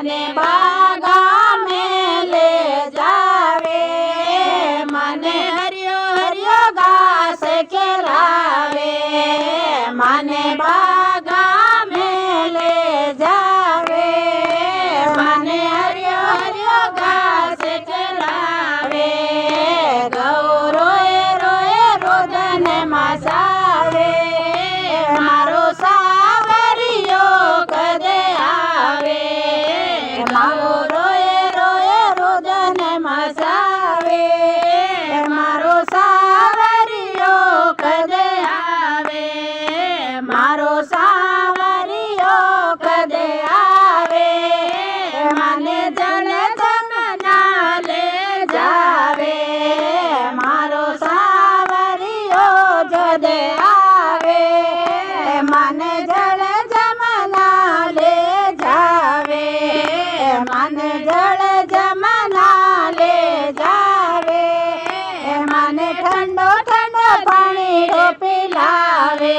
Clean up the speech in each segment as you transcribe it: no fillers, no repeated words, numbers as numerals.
મને બાગા में ले जावे મને હરિયો હરિયો ઘાસ ખિલાવે મને બાગા में ले जावे મને હરિયો હરિયો ઘાસ ખિલાવે ગૌ રોએ રોએ રોદન મસાવે મારો સાવરિયો કદે આવે મારો રોએ રોએ રોદન મસાવે મારો સાવરિયો કદે આવે મારો સાવરિયો કદે આવે મને જલધમના લે જાવે મારો સાવરિયો જદે આવે મને જલધમના લે જાવે મને જલધમના લે જાવે મને ઠંડો ઠંડો પાણી પીલાવે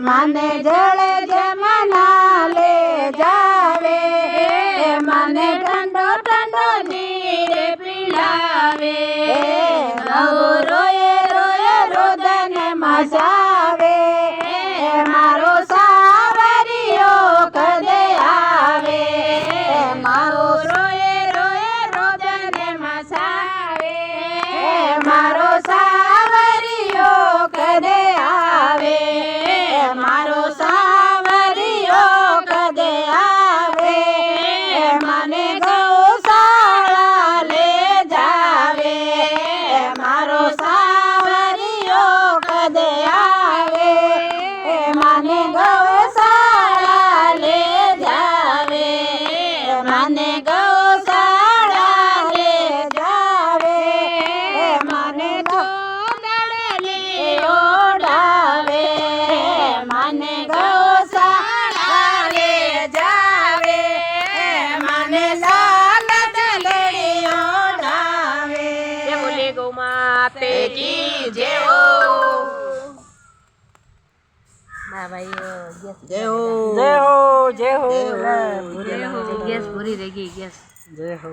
મને જલધમના લે જાવે મને ઠંડો ઠંડો નીર પીલાવે રોએ રોએ રોદન મસાવે મારો સાવરિયો કદે આવે મારો રોએ રોએ રોદન મસાવે મારો સાવરિયો કદે આવે મારો સાવરિયો કદે આવે મને ગૌશાળા લે જાવે મારો સાવરિયો કદે આવે મને ગૌશાળા લે જાવે મને ગૌશાળા લે જાવે મને ગોદડલી ઓઢાવે મને ગૌશાળા લે જાવે મને લાલ દલડી ઓઢાવે જય બોલે ગૌ માતે કી જય હો जय हो जय हो जय हो गैस पूरी रह गई गैस जय हो।